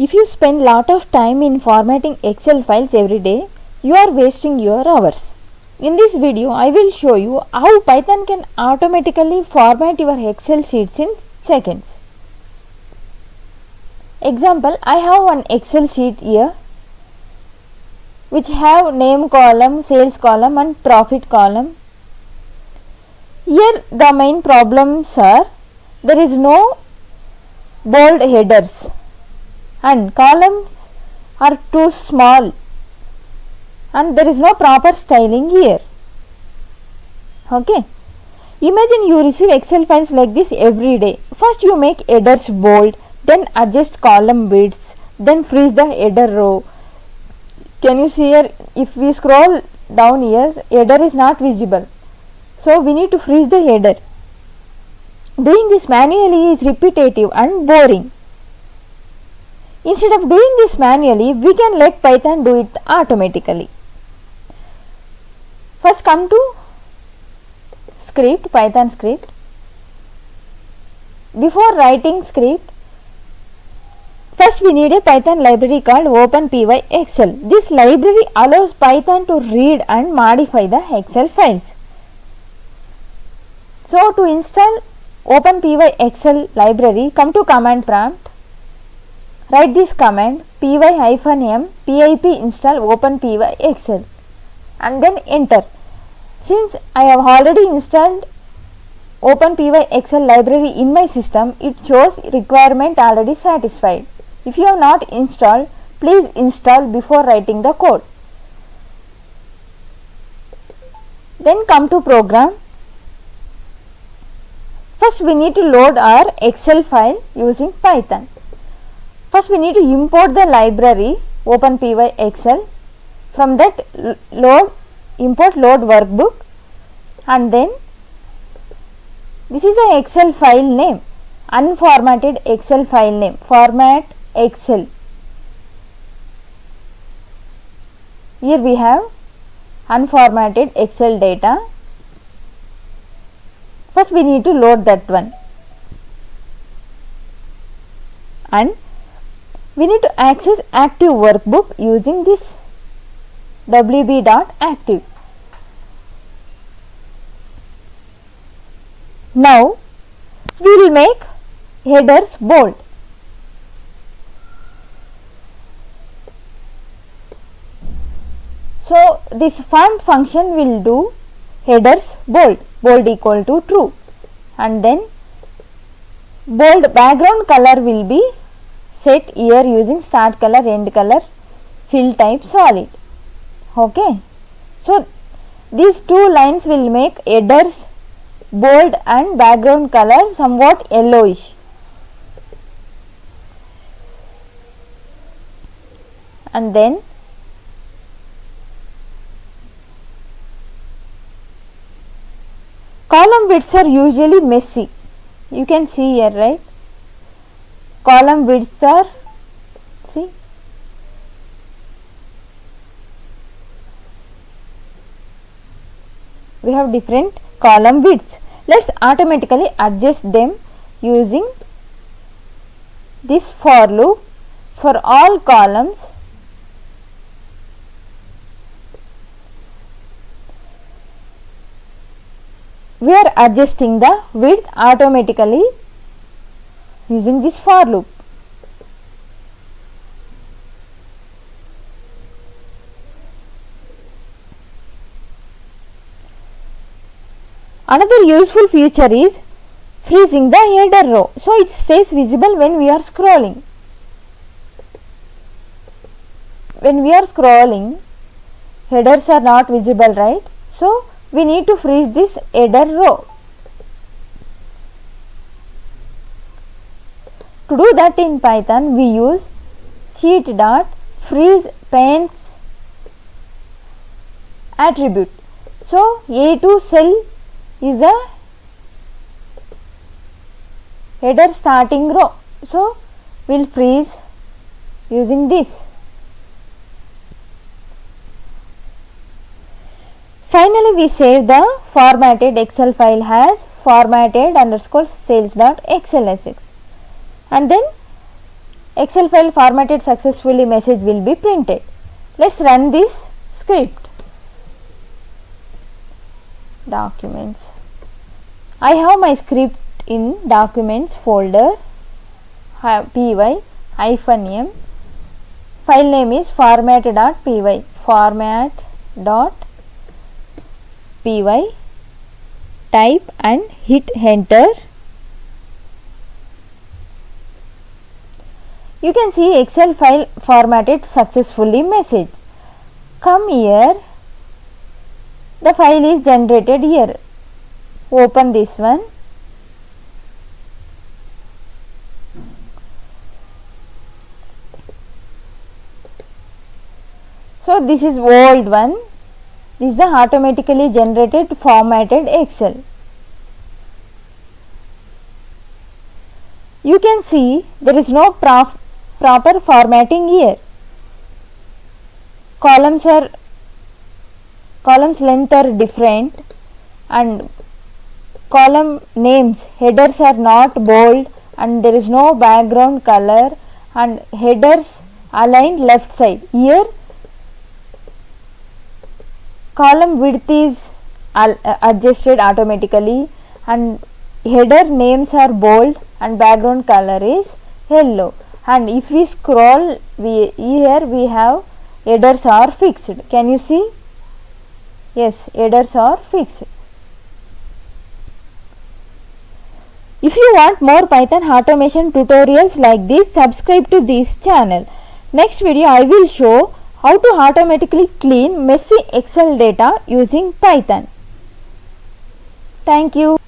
If you spend lot of time in formatting Excel files every day, you are wasting your hours. In this video, I will show you how Python can automatically format your Excel sheets in seconds. Example, I have one Excel sheet here which have name column, sales column and profit column. Here the main problems are there is no bold headers and columns are too small and there is no proper styling here. Okay. Imagine you receive Excel files like this every day. First you make headers bold, then adjust column widths, then freeze the header row. Can you see here, if we scroll down here, header is not visible. So we need to freeze the header. Doing this manually is repetitive and boring. Instead of doing this manually, we can let Python do it automatically. First come to script, Python script. Before writing script, first we need a Python library called openpyxl. This library allows Python to read and modify the Excel files. So to install openpyxl library, come to command prompt. Write this command py-m pip install openpyxl and then enter. Since I have already installed openpyxl library in my system, it shows requirement already satisfied. If you have not installed, please install before writing the code. Then come to program. First we need to load our Excel file using Python. First we need to import the library openpyxl. From that import load workbook, and then this is the Excel file name, unformatted Excel file name, format Excel. Here we have unformatted Excel data. First we need to load that one, and we need to access active workbook using this wb.active. Now we will make headers bold. So this font function will do headers bold, bold equal to true, and then bold background color will be set here using start color, end color, fill type solid. Okay. So these two lines will make headers bold and background color somewhat yellowish. And then column widths are usually messy. You can see here, right? Column widths are, see, we have different column widths. Let's automatically adjust them using this for loop for all columns. We are adjusting the width automatically using this for loop. Another useful feature is freezing the header row, so it stays visible when we are scrolling. When we are scrolling, headers are not visible, right? So we need to freeze this header row. To do that in Python, we use sheet.freeze_panes attribute. So A2 cell is a header starting row. So we'll freeze using this. Finally, we save the formatted Excel file as formatted _sales.xlsx, and then Excel file formatted successfully message will be printed. Let's run this script. Documents. I have my script in documents folder py-m. File name is format.py. Format.py. Type and hit enter. You can see Excel file formatted successfully message. Come here. The file is generated here. Open this one. So this is old one. This is the automatically generated formatted Excel. You can see there is no proper formatting here. Columns length are different and column names, headers are not bold and there is no background color and headers aligned left side. Here column width is adjusted automatically and header names are bold and background color is yellow. And if we scroll, here we have headers are fixed. Can you see? Yes, headers are fixed. If you want more Python automation tutorials like this, subscribe to this channel. Next video I will show how to automatically clean messy Excel data using Python. Thank you.